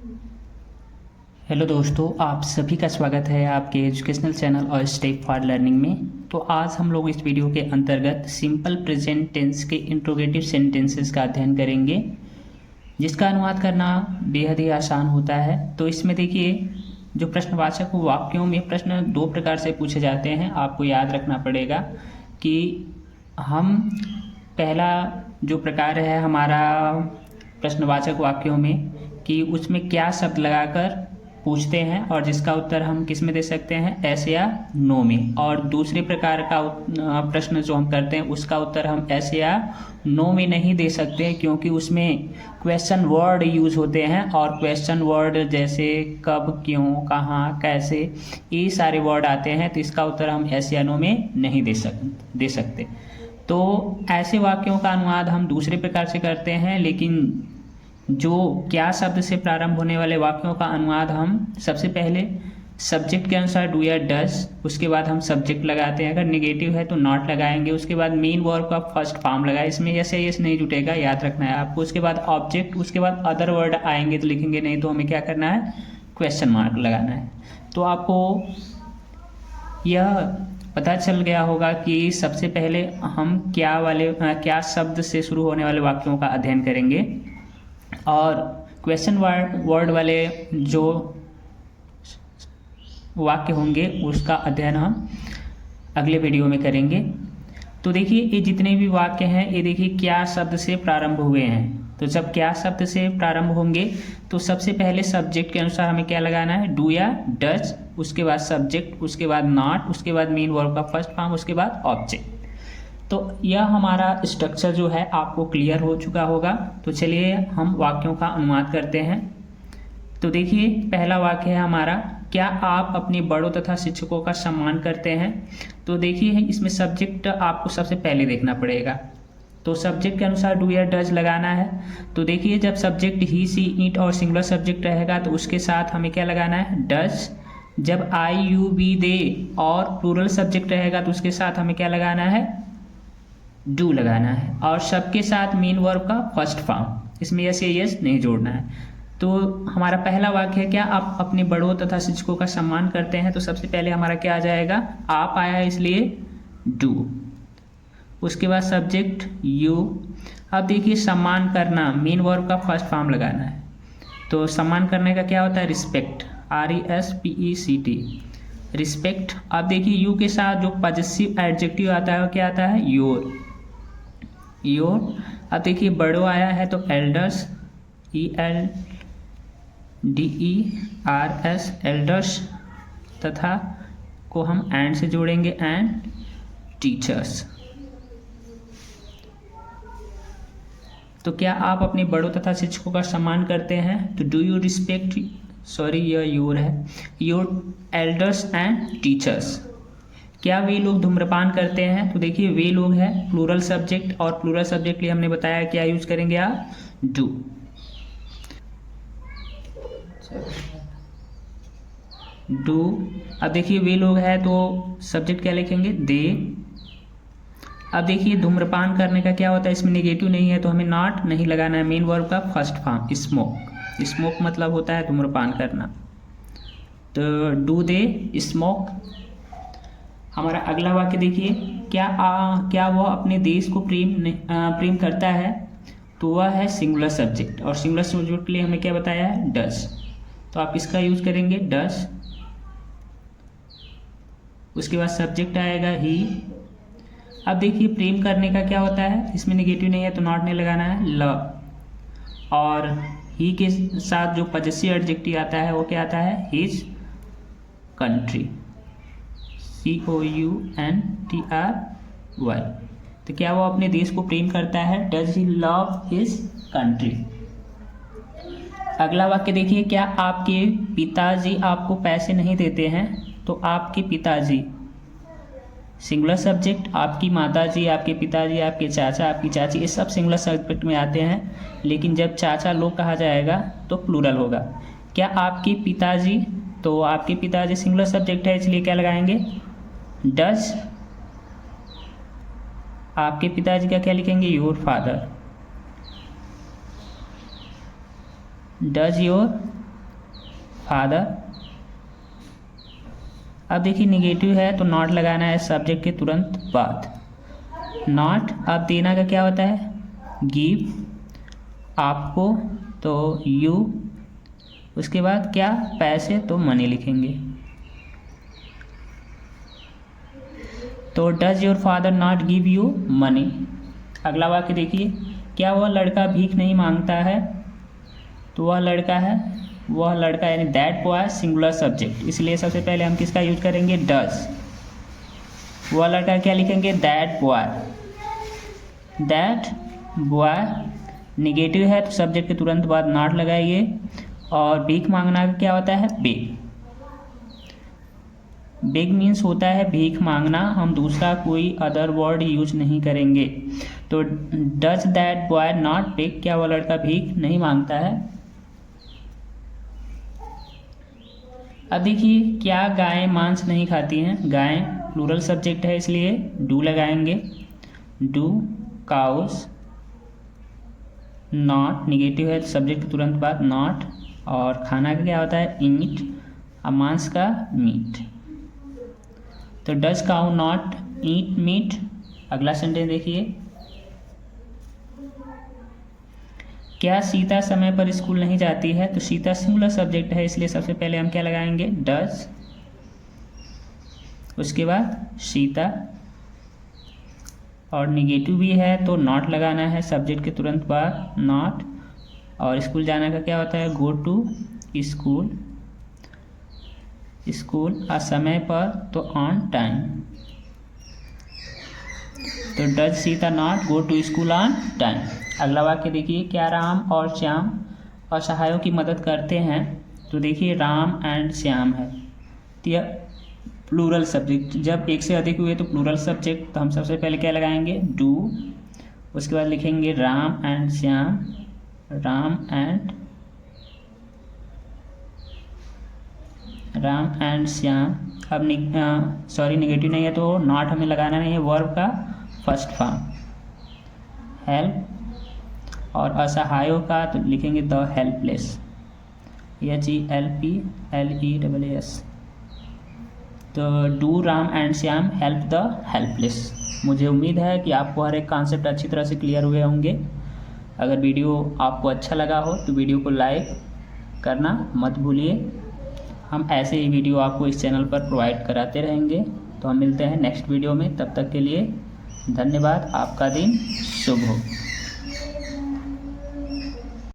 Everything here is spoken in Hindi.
हेलो दोस्तों, आप सभी का स्वागत है आपके एजुकेशनल चैनल और स्टेप फॉर लर्निंग में। तो आज हम लोग इस वीडियो के अंतर्गत सिंपल प्रेजेंट टेंस के इंट्रोगेटिव सेंटेंसेस का अध्ययन करेंगे, जिसका अनुवाद करना बेहद ही आसान होता है। तो इसमें देखिए, जो प्रश्नवाचक वाक्यों में प्रश्न दो प्रकार से पूछे जाते हैं। आपको याद रखना पड़ेगा कि हम पहला जो प्रकार है हमारा प्रश्नवाचक वाक्यों में, कि उसमें क्या शब्द लगाकर पूछते हैं और जिसका उत्तर हम किस में दे सकते हैं, एस या नो में। और दूसरे प्रकार का प्रश्न जो हम करते हैं उसका उत्तर हम एस या नो में नहीं दे सकते, क्योंकि उसमें क्वेश्चन वर्ड यूज होते हैं। और क्वेश्चन वर्ड जैसे कब, क्यों, कहाँ, कैसे, ये सारे वर्ड आते हैं, तो इसका उत्तर हम एस या नो में नहीं दे सकते। तो ऐसे वाक्यों का अनुवाद हम दूसरे प्रकार से करते हैं, लेकिन जो क्या शब्द से प्रारंभ होने वाले वाक्यों का अनुवाद हम सबसे पहले सब्जेक्ट के अनुसार डू या डज, उसके बाद हम सब्जेक्ट लगाते हैं। अगर नेगेटिव है तो नॉट लगाएंगे। उसके बाद मेन वर्ब का फर्स्ट फॉर्म लगाए, इसमें यस या यस नहीं जुटेगा, याद रखना है आपको। उसके बाद ऑब्जेक्ट, उसके बाद अदर वर्ड आएंगे तो लिखेंगे, नहीं तो हमें क्या करना है, क्वेश्चन मार्क लगाना है। तो आपको यह पता चल गया होगा कि सबसे पहले हम क्या शब्द से शुरू होने वाले वाक्यों का अध्ययन करेंगे, और क्वेश्चन वर्ड वाले जो वाक्य होंगे उसका अध्ययन हम अगले वीडियो में करेंगे। तो देखिए, ये जितने भी वाक्य हैं, ये देखिए क्या शब्द से प्रारंभ हुए हैं। तो जब क्या शब्द से प्रारंभ होंगे तो सबसे पहले सब्जेक्ट के अनुसार हमें क्या लगाना है, डू या डज, उसके बाद सब्जेक्ट, उसके बाद नॉट, उसके बाद मेन वर्ब का फर्स्ट फॉर्म, उसके बाद ऑब्जेक्ट। तो यह हमारा स्ट्रक्चर जो है आपको क्लियर हो चुका होगा। तो चलिए हम वाक्यों का अनुवाद करते हैं। तो देखिए, पहला वाक्य है हमारा, क्या आप अपने बड़ों तथा शिक्षकों का सम्मान करते हैं। तो देखिए, इसमें सब्जेक्ट आपको सबसे पहले देखना पड़ेगा। तो सब्जेक्ट के अनुसार डू या डज लगाना है। तो देखिए, जब सब्जेक्ट ही, सी, इट और सिंगुलर सब्जेक्ट रहेगा तो उसके साथ हमें क्या लगाना है, डज। जब आई, यू, वी, दे और प्लूरल सब्जेक्ट रहेगा तो उसके साथ हमें क्या लगाना है, डू लगाना है। और सबके साथ मेन वर्ब का फर्स्ट फॉर्म, इसमें यस या यस नहीं जोड़ना है। तो हमारा पहला वाक्य है, क्या आप अपने बड़ों तथा शिक्षकों का सम्मान करते हैं। तो सबसे पहले हमारा क्या आ जाएगा, आप आया है इसलिए डू। उसके बाद सब्जेक्ट यू। अब देखिए, सम्मान करना, मेन वर्ब का फर्स्ट फॉर्म लगाना है। तो सम्मान करने का क्या होता है, रिस्पेक्ट, RESPECT, रिस्पेक्ट। अब देखिए, यू के साथ जो पॉजेसिव एडजेक्टिव आता है वो क्या आता है, योर। अब देखिए, बड़ो आया है तो एल्डर्स, ELDERS, एल्डर्स, तथा को हम एंड से जोड़ेंगे, एंड टीचर्स। तो क्या आप अपने बड़ों तथा शिक्षकों का सम्मान करते हैं। तो डू यू रिस्पेक्ट, सॉरी यह योर है, योर एल्डर्स एंड टीचर्स। क्या वे लोग धूम्रपान करते हैं। तो देखिए, वे लोग है प्लूरल सब्जेक्ट, और प्लूरल सब्जेक्ट लिए हमने बताया क्या यूज करेंगे आप, डू। अब देखिए, वे लोग है तो सब्जेक्ट क्या लिखेंगे, दे। अब देखिए, धूम्रपान करने का क्या होता है, इसमें नेगेटिव नहीं है तो हमें नॉट नहीं लगाना है, मेन वर्ब का फर्स्ट फॉर्म, स्मोक। स्मोक मतलब होता है धूम्रपान करना। तो डू दे स्मोक। हमारा अगला वाक्य देखिए, क्या वह अपने देश को प्रेम करता है। तो वह है सिंगुलर सब्जेक्ट, और सिंगुलर सब्जेक्ट के लिए हमें क्या बताया है, डज। तो आप इसका यूज करेंगे, डज। उसके बाद सब्जेक्ट आएगा ही। अब देखिए, प्रेम करने का क्या होता है, इसमें नेगेटिव नहीं है तो नॉट नहीं लगाना है, लव। और ही के साथ जो पॉजेसिव एडजेक्टिव आता है वो क्या आता है, हिज कंट्री, COUNTRY। तो क्या वो अपने देश को प्रेम करता है, does he love his country. अगला वाक्य देखिए, क्या आपके पिताजी आपको पैसे नहीं देते हैं। तो आपके पिताजी, सिंगुलर सब्जेक्ट, आपकी माताजी, आपके पिताजी, आपके चाचा, आपकी चाची, ये सब सिंगुलर सब्जेक्ट में आते हैं। लेकिन जब चाचा लोग कहा जाएगा तो प्लूरल होगा। क्या आपके पिताजी, तो आपके पिताजी सिंगुलर सब्जेक्ट है इसलिए क्या लगाएंगे, डज। आपके पिताजी का क्या लिखेंगे, your father. Does your father. अब देखिए निगेटिव है तो नॉट लगाना है सब्जेक्ट के तुरंत बाद। नॉट अब देना का क्या होता है, गिव, आपको तो यू, उसके बाद क्या, पैसे तो मनी लिखेंगे। तो does your father not give you money. अगला वाक्य देखिए, क्या वह लड़का भीख नहीं मांगता है, तो वह लड़का है, वह लड़का यानी दैट बॉय सिंगुलर सब्जेक्ट, इसलिए सबसे पहले हम किसका यूज करेंगे, डज। वह लड़का क्या लिखेंगे, that boy. That boy negative है तो सब्जेक्ट के तुरंत बाद नॉट लगाइए। और भीख मांगना का क्या होता है, बेग। बेग मीन्स होता है भीख मांगना, हम दूसरा कोई अदर वर्ड यूज नहीं करेंगे। तो does that boy not beg, क्या वह लड़का भीख नहीं मांगता है। अब देखिए, क्या गायें मांस नहीं खाती हैं, गायें प्लूरल सब्जेक्ट है इसलिए डू लगाएंगे। Do cows. नॉट निगेटिव है तो सब्जेक्ट के तुरंत बाद नॉट। और खाना का क्या होता है, ईट, और मांस का मीट। तो does cow not eat meat. अगला सेंटेंस देखिए, क्या सीता समय पर स्कूल नहीं जाती है, तो सीता सिंगुलर सब्जेक्ट है इसलिए सबसे पहले हम क्या लगाएंगे, डज, उसके बाद सीता। और निगेटिव भी है तो नॉट लगाना है सब्जेक्ट के तुरंत बाद नॉट। और स्कूल जाने का क्या होता है, गो टू स्कूल। स्कूल आ समय पर तो ऑन टाइम। तो does Sita not go to school on time. अगला वाक्य देखिए, क्या राम और श्याम असहायों की मदद करते हैं, तो देखिए राम एंड श्याम है तो यह प्लूरल सब्जेक्ट, जब एक से अधिक हुए तो प्लूरल सब्जेक्ट, तो हम सबसे पहले क्या लगाएंगे, डू, उसके बाद लिखेंगे राम एंड श्याम। राम एंड श्याम। अब निगेटिव नहीं है तो नॉट हमें लगाना नहीं है, वर्ब का फर्स्ट फॉर्म हेल्प। और असहायों का तो लिखेंगे द हेल्पलेस, HELPLESS। तो do Ram and Shyam help the helpless. मुझे उम्मीद है कि आपको हर एक कॉन्सेप्ट अच्छी तरह से क्लियर हुए होंगे। अगर वीडियो आपको अच्छा लगा हो तो वीडियो को लाइक करना मत भूलिए। हम ऐसे ही वीडियो आपको इस चैनल पर प्रोवाइड कराते रहेंगे। तो हम मिलते हैं नेक्स्ट वीडियो में, तब तक के लिए धन्यवाद। आपका दिन शुभ हो।